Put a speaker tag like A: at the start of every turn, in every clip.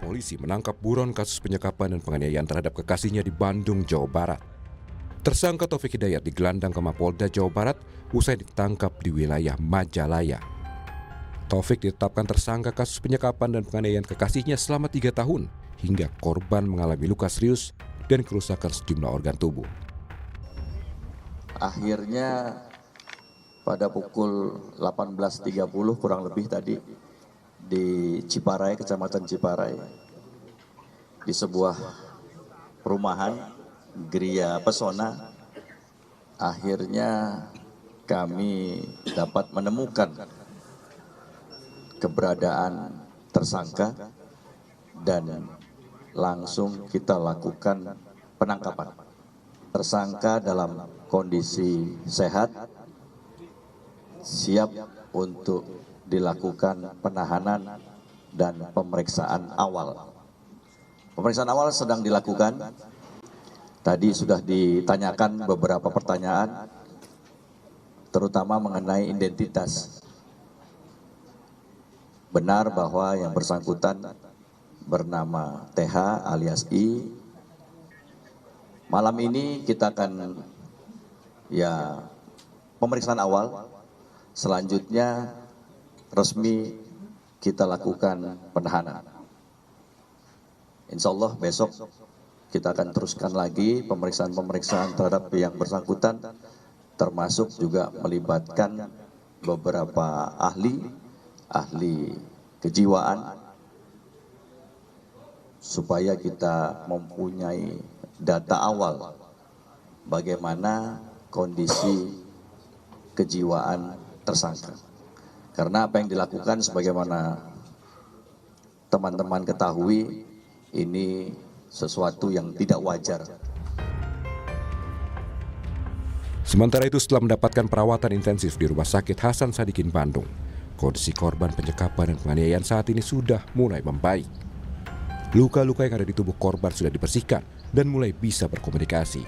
A: Polisi menangkap buron kasus penyekapan dan penganiayaan terhadap kekasihnya di Bandung, Jawa Barat. Tersangka Taufik Hidayat digelandang ke Mapolda Jawa Barat usai ditangkap di wilayah Majalaya. Taufik ditetapkan tersangka kasus penyekapan dan penganiayaan kekasihnya selama 3 tahun hingga korban mengalami luka serius dan kerusakan sejumlah organ tubuh.
B: Akhirnya pada pukul 18.30 kurang lebih tadi di Ciparai, Kecamatan Ciparai, di sebuah perumahan Gria Pesona, akhirnya kami dapat menemukan keberadaan tersangka dan langsung kita lakukan penangkapan. Tersangka dalam kondisi sehat, siap untuk dilakukan penahanan dan pemeriksaan awal. Pemeriksaan awal sedang dilakukan. Tadi sudah ditanyakan beberapa pertanyaan, terutama mengenai identitas. Benar bahwa yang bersangkutan bernama TH alias I. Malam ini kita akan pemeriksaan awal. Selanjutnya resmi kita lakukan penahanan. Insya Allah besok kita akan teruskan lagi pemeriksaan terhadap yang bersangkutan, termasuk juga melibatkan beberapa ahli kejiwaan, supaya kita mempunyai data awal bagaimana kondisi kejiwaan tersangka. Karena apa yang dilakukan sebagaimana teman-teman ketahui, ini sesuatu yang tidak wajar.
A: Sementara itu, setelah mendapatkan perawatan intensif di Rumah Sakit Hasan Sadikin Bandung, kondisi korban penyekapan dan penganiayaan saat ini sudah mulai membaik. Luka-luka yang ada di tubuh korban sudah dibersihkan dan mulai bisa berkomunikasi.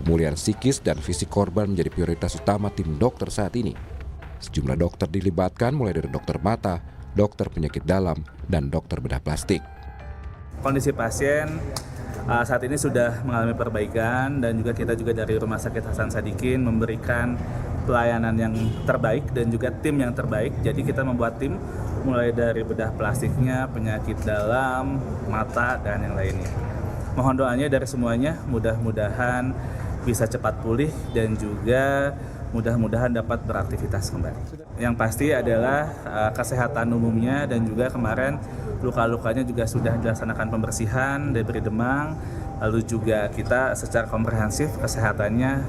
A: Pemulihan psikis dan fisik korban menjadi prioritas utama tim dokter saat ini. Sejumlah dokter dilibatkan mulai dari dokter mata, dokter penyakit dalam, dan dokter bedah plastik.
C: Kondisi pasien saat ini sudah mengalami perbaikan, dan juga kita juga dari Rumah Sakit Hasan Sadikin memberikan pelayanan yang terbaik dan juga tim yang terbaik. Jadi kita membuat tim mulai dari bedah plastiknya, penyakit dalam, mata, dan yang lainnya. Mohon doanya dari semuanya, mudah-mudahan bisa cepat pulih dan juga mudah-mudahan dapat beraktivitas kembali. Yang pasti adalah kesehatan umumnya, dan juga kemarin luka-lukanya juga sudah dilaksanakan pembersihan, diberi demang, lalu juga kita secara komprehensif kesehatannya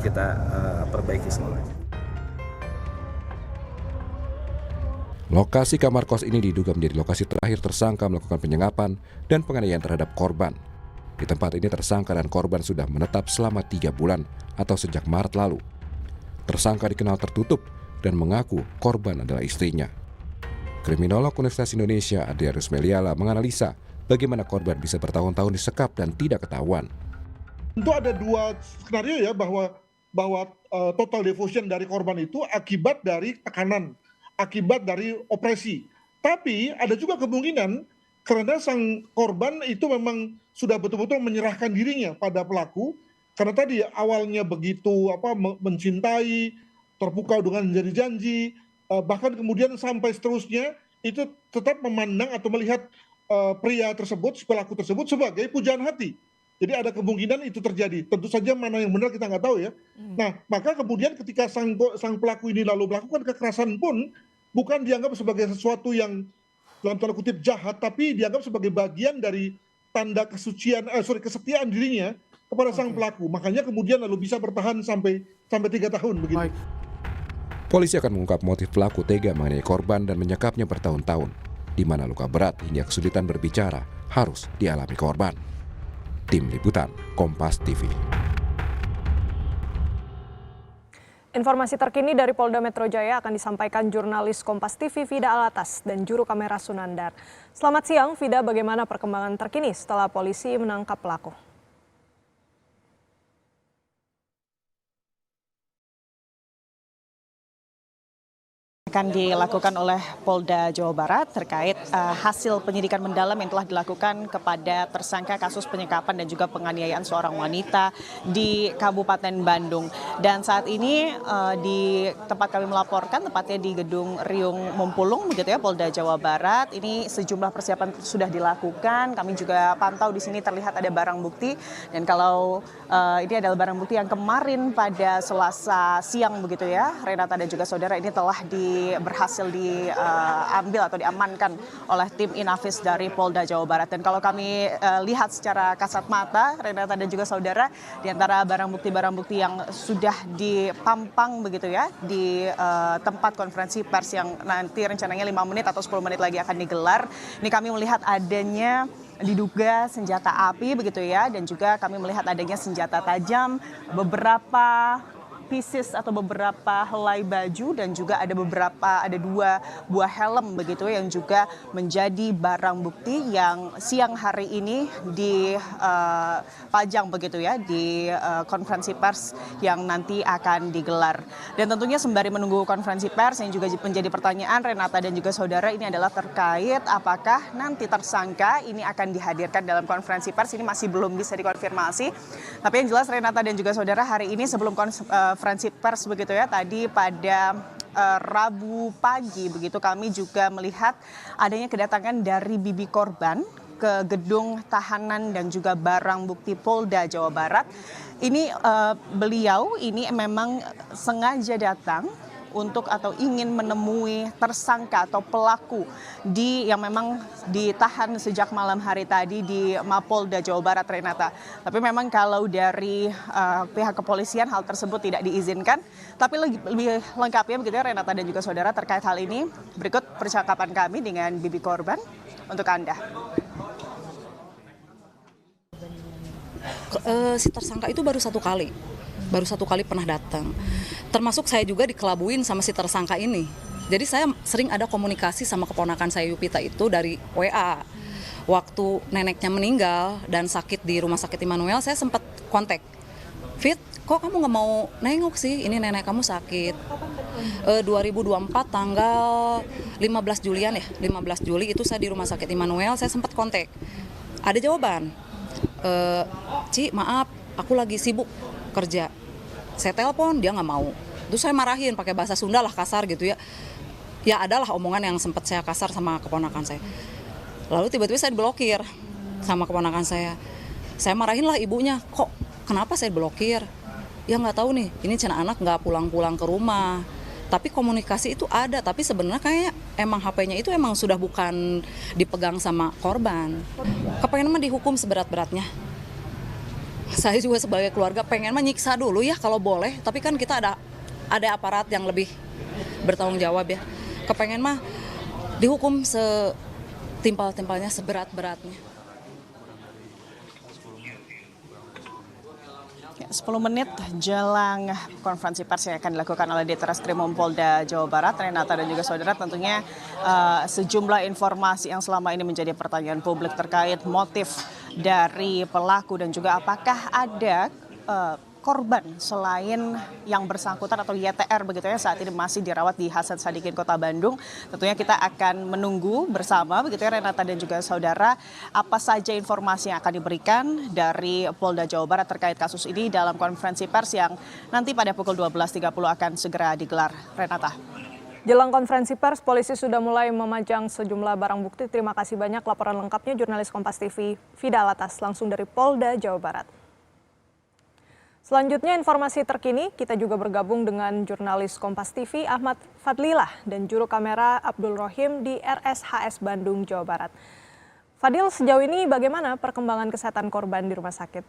C: kita perbaiki semuanya.
A: Lokasi kamar kos ini diduga menjadi lokasi terakhir tersangka melakukan penyekapan dan penganiayaan terhadap korban. Di tempat ini tersangka dan korban sudah menetap selama 3 bulan atau sejak Maret lalu. Tersangka dikenal tertutup dan mengaku korban adalah istrinya. Kriminolog Universitas Indonesia Adrianus Meliala menganalisa bagaimana korban bisa bertahun-tahun disekap dan tidak ketahuan.
D: Tentu ada 2 skenario ya, bahwa total devotion dari korban itu akibat dari tekanan, akibat dari opresi. Tapi ada juga kemungkinan karena sang korban itu memang sudah betul-betul menyerahkan dirinya pada pelaku. Karena tadi awalnya begitu mencintai, terpukau dengan janji-janji, bahkan kemudian sampai seterusnya itu tetap memandang atau melihat pria tersebut, pelaku tersebut sebagai pujaan hati. Jadi ada kemungkinan itu terjadi. Tentu saja mana yang benar kita nggak tahu ya. Nah, maka kemudian ketika sang pelaku ini lalu melakukan kekerasan pun bukan dianggap sebagai sesuatu yang dalam tanda kutip jahat, tapi dianggap sebagai bagian dari tanda kesetiaan dirinya kepada sang pelaku. Makanya kemudian lalu bisa bertahan sampai 3 tahun begitu.
A: Polisi akan mengungkap motif pelaku tega mengenai korban dan menyekapnya bertahun-tahun, di mana luka berat hingga kesulitan berbicara harus dialami korban. Tim Liputan Kompas TV.
E: Informasi terkini dari Polda Metro Jaya akan disampaikan jurnalis Kompas TV Vida Alatas dan juru kamera Sunandar. Selamat siang, Vida. Bagaimana perkembangan terkini setelah polisi menangkap pelaku?
F: Akan dilakukan oleh Polda Jawa Barat terkait hasil penyidikan mendalam yang telah dilakukan kepada tersangka kasus penyekapan dan juga penganiayaan seorang wanita di Kabupaten Bandung. Dan saat ini di tempat kami melaporkan, tepatnya di Gedung Riung Mumpulung, begitu ya, Polda Jawa Barat. Ini sejumlah persiapan sudah dilakukan. Kami juga pantau di sini terlihat ada barang bukti. Dan kalau ini adalah barang bukti yang kemarin pada Selasa siang, begitu ya, Renata dan juga saudara, ini telah berhasil diambil atau diamankan oleh tim Inafis dari Polda Jawa Barat. Dan kalau kami lihat secara kasat mata, Renata dan juga saudara, di antara barang bukti yang sudah dipampang begitu ya di tempat konferensi pers yang nanti rencananya 5 menit atau 10 menit lagi akan digelar, ini kami melihat adanya diduga senjata api begitu ya, dan juga kami melihat adanya senjata tajam, beberapa pieces atau beberapa helai baju, dan juga ada 2 buah helm begitu yang juga menjadi barang bukti yang siang hari ini dipajang begitu ya di konferensi pers yang nanti akan digelar. Dan tentunya sembari menunggu konferensi pers yang juga menjadi pertanyaan Renata dan juga saudara, ini adalah terkait apakah nanti tersangka ini akan dihadirkan dalam konferensi pers. Ini masih belum bisa dikonfirmasi, tapi yang jelas Renata dan juga saudara, hari ini sebelum konferensi pers begitu ya, tadi pada Rabu pagi begitu, kami juga melihat adanya kedatangan dari bibi korban ke gedung tahanan dan juga barang bukti Polda Jawa Barat. Ini beliau ini memang sengaja datang untuk atau ingin menemui tersangka atau pelaku yang memang ditahan sejak malam hari tadi di Mapolda Jawa Barat, Renata. Tapi memang kalau dari pihak kepolisian hal tersebut tidak diizinkan. Tapi lebih lengkapnya begitu ya Renata dan juga saudara terkait hal ini, berikut percakapan kami dengan bibi korban untuk Anda.
G: Si tersangka itu baru satu kali pernah datang. Termasuk saya juga dikelabuin sama si tersangka ini. Jadi saya sering ada komunikasi sama keponakan saya Yupita itu dari WA. Waktu neneknya meninggal dan sakit di Rumah Sakit Immanuel, saya sempat kontak. Fit, kok kamu nggak mau nengok sih? Ini nenek kamu sakit. 2024 tanggal 15 Julian ya, 15 Juli itu saya di Rumah Sakit Immanuel, saya sempat kontak. Ada jawaban. Ci, maaf, aku lagi sibuk kerja. Saya telepon, dia nggak mau. Terus saya marahin pakai bahasa Sunda lah, kasar gitu ya. Ya adalah omongan yang sempat saya kasar sama keponakan saya. Lalu tiba-tiba saya diblokir sama keponakan saya. Saya marahin lah ibunya, kok kenapa saya blokir? Ya nggak tahu nih, ini cina anak nggak pulang-pulang ke rumah. Tapi komunikasi itu ada, tapi sebenarnya kayak emang HP-nya itu emang sudah bukan dipegang sama korban. Kepengen mah dihukum seberat-beratnya. Saya juga sebagai keluarga pengen menyiksa dulu ya kalau boleh, tapi kan kita ada aparat yang lebih bertanggung jawab ya. Kepengen mah dihukum setimpal-timpalnya, seberat-beratnya.
F: 10 menit jelang konferensi pers yang akan dilakukan oleh Ditreskrim Polda Jawa Barat, Renata dan juga saudara, tentunya sejumlah informasi yang selama ini menjadi pertanyaan publik terkait motif dari pelaku dan juga apakah ada korban selain yang bersangkutan atau YTR begitu ya, saat ini masih dirawat di Hasan Sadikin Kota Bandung. Tentunya kita akan menunggu bersama begitu ya Renata dan juga saudara, apa saja informasi yang akan diberikan dari Polda Jawa Barat terkait kasus ini dalam konferensi pers yang nanti pada pukul 12.30 akan segera digelar. Renata.
E: Jelang konferensi pers, polisi sudah mulai memajang sejumlah barang bukti. Terima kasih banyak laporan lengkapnya jurnalis Kompas TV Vida Alatas langsung dari Polda Jawa Barat. Selanjutnya informasi terkini, kita juga bergabung dengan jurnalis Kompas TV Ahmad Fadlilah dan juru kamera Abdul Rohim di RSHS Bandung, Jawa Barat. Fadil, sejauh ini bagaimana perkembangan kesehatan korban di rumah sakit?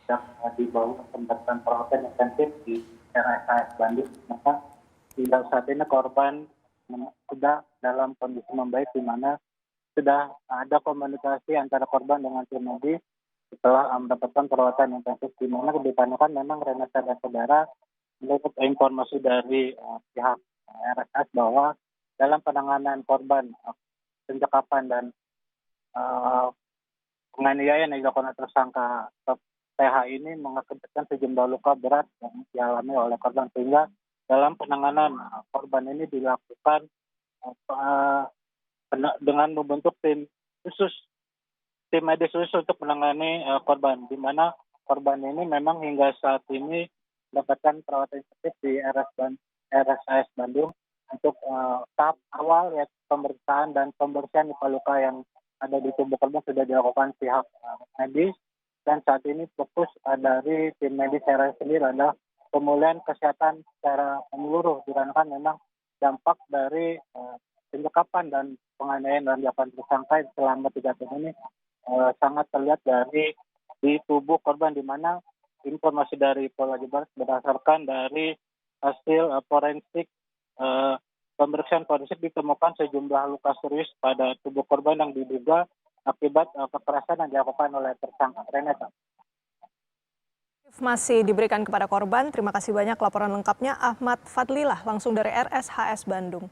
H: Yang dibawa pendekatan perawatan intensif di RSHS Bandung, maka hingga saat ini korban sudah dalam kondisi membaik, di mana sudah ada komunikasi antara korban dengan tim medis setelah mendapatkan perawatan intensif, di mana dikarenakan memang Renata dan saudara mendapat informasi dari pihak RSS bahwa dalam penanganan korban penyekapan dan penganiayaan yang dilakukan tersangka TH ini mengakibatkan sejumlah luka berat yang dialami oleh korban, sehingga dalam penanganan korban ini dilakukan dengan membentuk tim medis khusus untuk menangani korban, di mana korban ini memang hingga saat ini mendapatkan perawatan intensif di RSAS Bandung untuk tahap awal, ya, pemeriksaan dan pembersihan luka-luka yang ada di tubuh korban sudah dilakukan pihak medis, dan saat ini fokus dari tim medis RS sendiri adalah pemulihan kesehatan secara menyeluruh, dikarenakan memang dampak dari penyekapan dan penganiayaan dan dilakukan tersangka selama 3 tahun ini sangat terlihat di tubuh korban, di mana informasi dari Polda Jawa Barat berdasarkan dari hasil forensik pemeriksaan forensik ditemukan sejumlah luka serius pada tubuh korban yang diduga akibat kekerasan yang dilakukan oleh tersangka. Renata.
E: Masih diberikan kepada korban. Terima kasih banyak laporan lengkapnya Ahmad Fadlilah langsung dari RSHS Bandung.